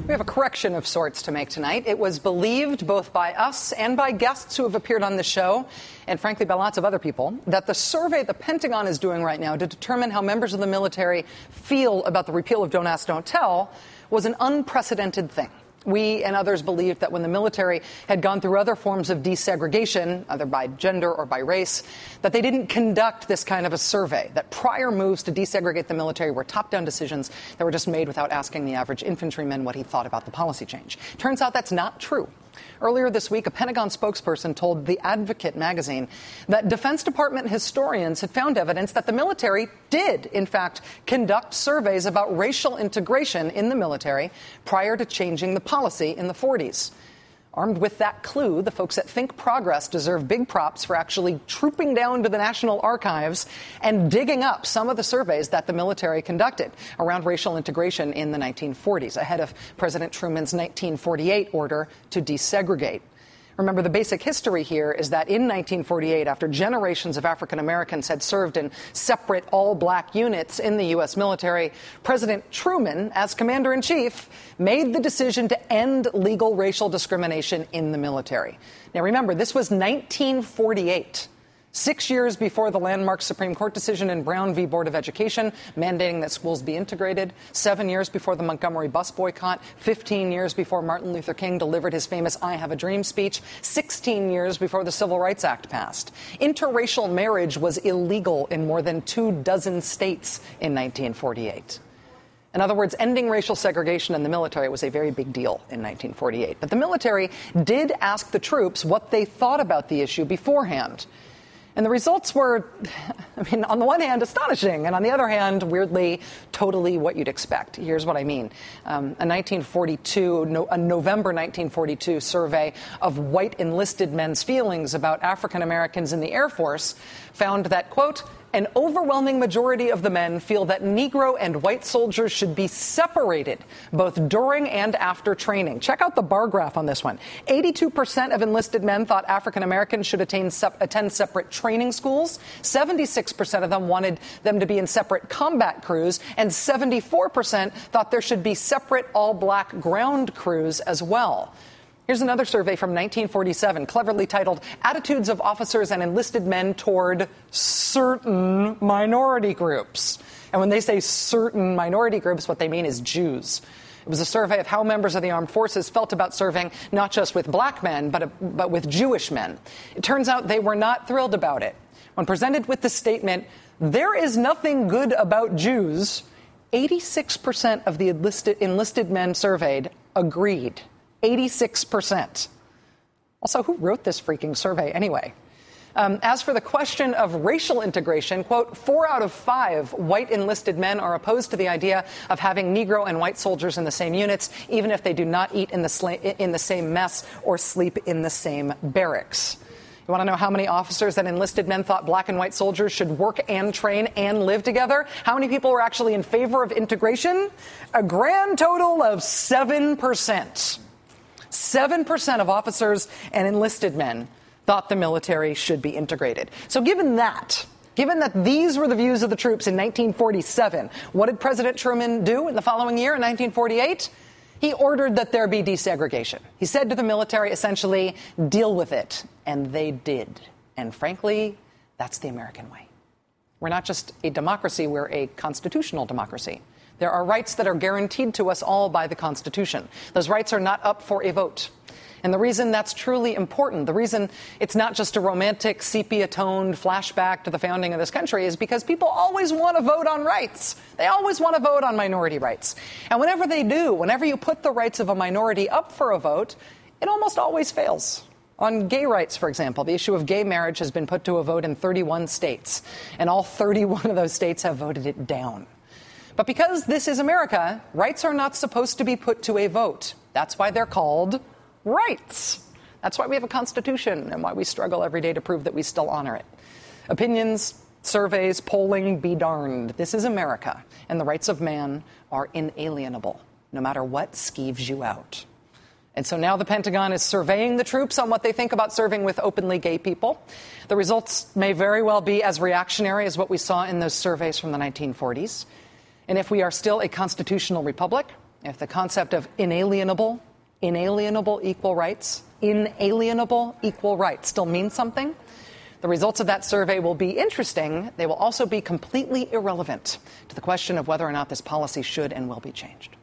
We have a correction of sorts to make tonight. It was believed both by us and by guests who have appeared on this show, and frankly by lots of other people, that the survey the Pentagon is doing right now to determine how members of the military feel about the repeal of Don't Ask, Don't Tell was an unprecedented thing. We and others believed that when the military had gone through other forms of desegregation, either by gender or by race, that they didn't conduct this kind of a survey, that prior moves to desegregate the military were top-down decisions that were just made without asking the average infantryman what he thought about the policy change. Turns out that's not true. Earlier this week, a Pentagon spokesperson told The Advocate magazine that Defense Department historians had found evidence that the military did, in fact, conduct surveys about racial integration in the military prior to changing the policy in the 40s. Armed with that clue, the folks at Think Progress deserve big props for actually trooping down to the National Archives and digging up some of the surveys that the military conducted around racial integration in the 1940s, ahead of President Truman's 1948 order to desegregate. Remember, the basic history here is that in 1948, after generations of African Americans had served in separate all-black units in the U.S. military, President Truman, as commander-in-chief, made the decision to end legal racial discrimination in the military. Now, remember, this was 1948. 6 years before the landmark Supreme Court decision in Brown v. Board of Education mandating that schools be integrated, 7 years before the Montgomery bus boycott, 15 years before Martin Luther King delivered his famous I Have a Dream speech, 16 years before the Civil Rights Act passed. Interracial marriage was illegal in more than 24 states in 1948. In other words, ending racial segregation in the military was a very big deal in 1948. But the military did ask the troops what they thought about the issue beforehand. And the results were, on the one hand, astonishing, and on the other hand, weirdly, totally what you'd expect. Here's what I mean. A November 1942 survey of white enlisted men's feelings about African Americans in the Air Force found that, quote, an overwhelming majority of the men feel that Negro and white soldiers should be separated both during and after training. Check out the bar graph on this one. 82% of enlisted men thought African Americans should attend separate training schools. 76% of them wanted them to be in separate combat crews. And 74% thought there should be separate all-black ground crews as well. Here's another survey from 1947, cleverly titled Attitudes of Officers and Enlisted Men Toward Certain Minority Groups. And when they say certain minority groups, what they mean is Jews. It was a survey of how members of the armed forces felt about serving not just with black men, but with Jewish men. It turns out they were not thrilled about it. When presented with the statement, there is nothing good about Jews, 86% of the enlisted men surveyed agreed. 86%. Also, who wrote this freaking survey anyway? As for the question of racial integration, quote, 4 out of 5 white enlisted men are opposed to the idea of having Negro and white soldiers in the same units, even if they do not eat in the same mess or sleep in the same barracks. You want to know how many officers and enlisted men thought black and white soldiers should work and train and live together? How many people were actually in favor of integration? A grand total of 7%. 7% of officers and enlisted men thought the military should be integrated. So given that these were the views of the troops in 1947, what did President Truman do in the following year in 1948? He ordered that there be desegregation. He said to the military, essentially, deal with it. And they did. And frankly, that's the American way. We're not just a democracy, we're a constitutional democracy. There are rights that are guaranteed to us all by the Constitution. Those rights are not up for a vote. And the reason that's truly important, the reason it's not just a romantic, sepia-toned flashback to the founding of this country is because people always want to vote on rights. They always want to vote on minority rights. And whenever they do, whenever you put the rights of a minority up for a vote, it almost always fails. On gay rights, for example, the issue of gay marriage has been put to a vote in 31 states. And all 31 of those states have voted it down. But because this is America, rights are not supposed to be put to a vote. That's why they're called rights. That's why we have a Constitution and why we struggle every day to prove that we still honor it. Opinions, surveys, polling, be darned. This is America, and the rights of man are inalienable, no matter what skeeves you out. And so now the Pentagon is surveying the troops on what they think about serving with openly gay people. The results may very well be as reactionary as what we saw in those surveys from the 1940s. And if we are still a constitutional republic, If the concept of inalienable equal rights still means something, the results of that survey will be interesting. They will also be completely irrelevant to the question of whether or not this policy should and will be changed.